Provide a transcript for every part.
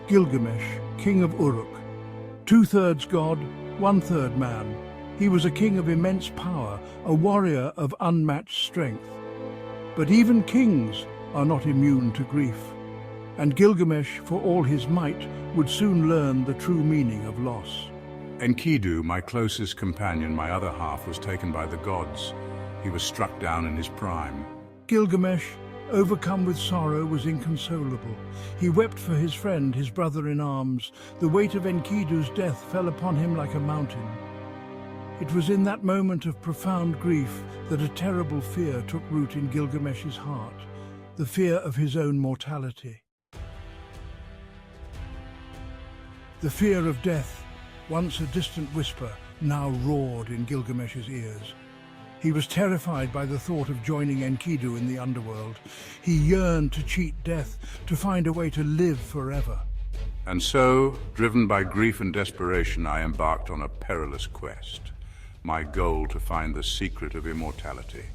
Gilgamesh, king of Uruk. Two-thirds god, one-third man. He was a king of immense power, a warrior of unmatched strength. But even kings are not immune to grief. And Gilgamesh, for all his might, would soon learn the true meaning of loss. Enkidu, my closest companion, my other half, was taken by the gods. He was struck down in his prime. Gilgamesh, overcome with sorrow, was inconsolable. He wept for his friend, his brother in arms. The weight of Enkidu's death fell upon him like a mountain. It was in that moment of profound grief that a terrible fear took root in Gilgamesh's heart, the fear of his own mortality. The fear of death, once a distant whisper, now roared in Gilgamesh's ears. He was terrified by the thought of joining Enkidu in the underworld. He yearned to cheat death, to find a way to live forever. And so, driven by grief and desperation, I embarked on a perilous quest. My goal to find the secret of immortality.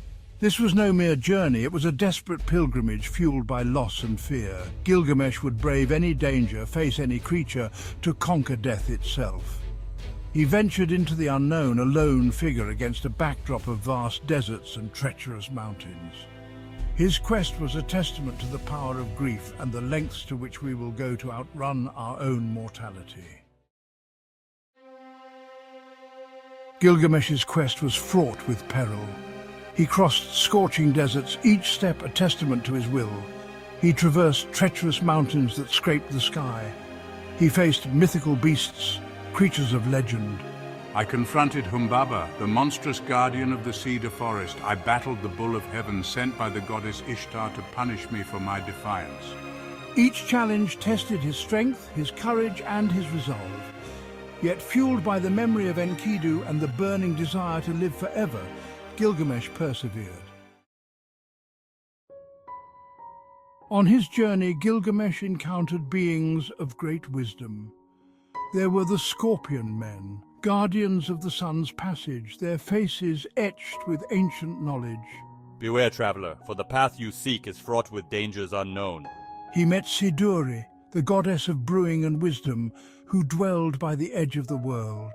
This was no mere journey, it was a desperate pilgrimage fueled by loss and fear. Gilgamesh would brave any danger, face any creature, to conquer death itself. He ventured into the unknown, a lone figure against a backdrop of vast deserts and treacherous mountains. His quest was a testament to the power of grief and the lengths to which we will go to outrun our own mortality. Gilgamesh's quest was fraught with peril. He crossed scorching deserts, each step a testament to his will. He traversed treacherous mountains that scraped the sky. He faced mythical beasts, creatures of legend. I confronted Humbaba, the monstrous guardian of the cedar forest. I battled the bull of heaven sent by the goddess Ishtar to punish me for my defiance. Each challenge tested his strength, his courage, and his resolve. Yet fueled by the memory of Enkidu and the burning desire to live forever, Gilgamesh persevered. On his journey, Gilgamesh encountered beings of great wisdom. There were the Scorpion Men, guardians of the sun's passage, their faces etched with ancient knowledge. Beware, traveler, for the path you seek is fraught with dangers unknown. He met Siduri, the goddess of brewing and wisdom, who dwelled by the edge of the world.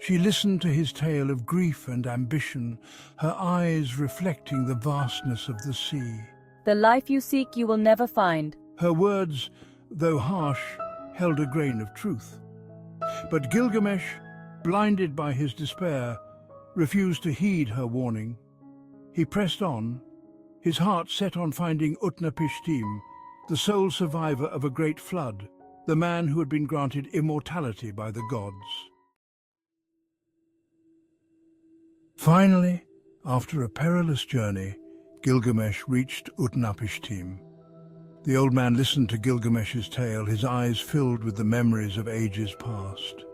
She listened to his tale of grief and ambition, her eyes reflecting the vastness of the sea. The life you seek you will never find. Her words, though harsh, held a grain of truth. But Gilgamesh, blinded by his despair, refused to heed her warning. He pressed on, his heart set on finding Utnapishtim, the sole survivor of a great flood, the man who had been granted immortality by the gods. Finally, after a perilous journey, Gilgamesh reached Utnapishtim. The old man listened to Gilgamesh's tale, his eyes filled with the memories of ages past.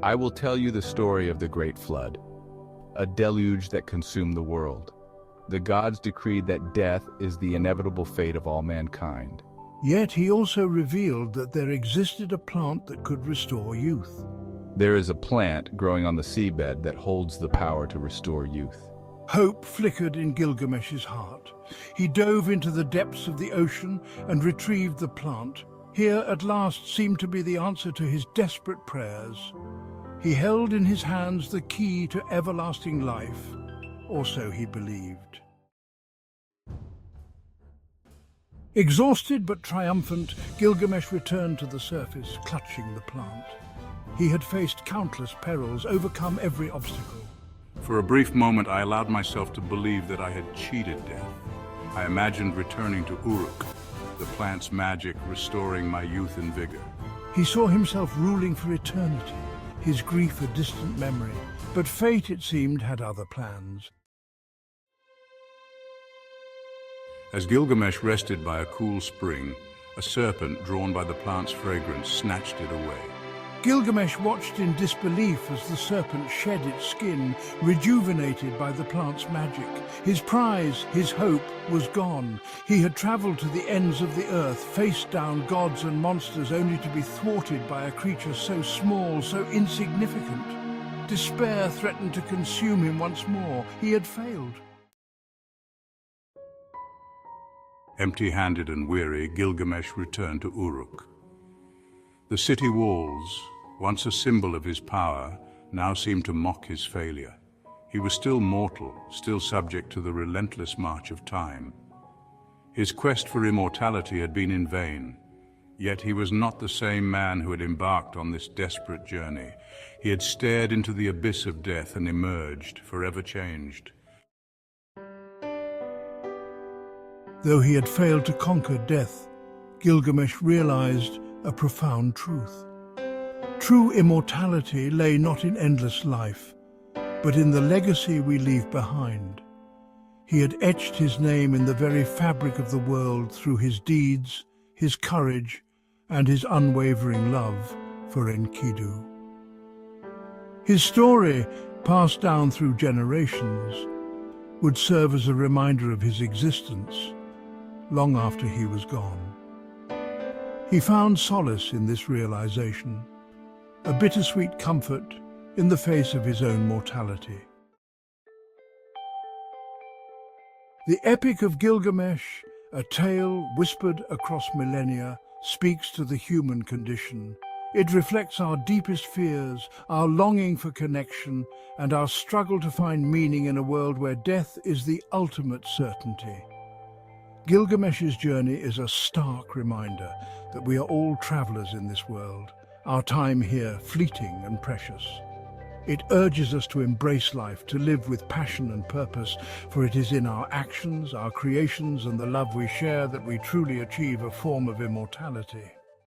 I will tell you the story of the Great Flood, a deluge that consumed the world. The gods decreed that death is the inevitable fate of all mankind. Yet he also revealed that there existed a plant that could restore youth. There is a plant growing on the seabed that holds the power to restore youth. Hope flickered in Gilgamesh's heart. He dove into the depths of the ocean and retrieved the plant. Here at last seemed to be the answer to his desperate prayers. He held in his hands the key to everlasting life, or so he believed. Exhausted but triumphant, Gilgamesh returned to the surface, clutching the plant. He had faced countless perils, overcome every obstacle. For a brief moment, I allowed myself to believe that I had cheated death. I imagined returning to Uruk, the plant's magic restoring my youth and vigor. He saw himself ruling for eternity, his grief a distant memory. But fate, it seemed, had other plans. As Gilgamesh rested by a cool spring, a serpent, drawn by the plant's fragrance, snatched it away. Gilgamesh watched in disbelief as the serpent shed its skin, rejuvenated by the plant's magic. His prize, his hope, was gone. He had traveled to the ends of the earth, faced down gods and monsters, only to be thwarted by a creature so small, so insignificant. Despair threatened to consume him once more. He had failed. Empty-handed and weary, Gilgamesh returned to Uruk. The city walls, once a symbol of his power, now seemed to mock his failure. He was still mortal, still subject to the relentless march of time. His quest for immortality had been in vain, yet he was not the same man who had embarked on this desperate journey. He had stared into the abyss of death and emerged, forever changed. Though he had failed to conquer death, Gilgamesh realized a profound truth. True immortality lay not in endless life, but in the legacy we leave behind. He had etched his name in the very fabric of the world through his deeds, his courage, and his unwavering love for Enkidu. His story, passed down through generations, would serve as a reminder of his existence long after he was gone. He found solace in this realization, a bittersweet comfort in the face of his own mortality. The Epic of Gilgamesh, a tale whispered across millennia, speaks to the human condition. It reflects our deepest fears, our longing for connection, and our struggle to find meaning in a world where death is the ultimate certainty. Gilgamesh's journey is a stark reminder that we are all travelers in this world, our time here fleeting and precious. It urges us to embrace life, to live with passion and purpose, for it is in our actions, our creations, and the love we share that we truly achieve a form of immortality.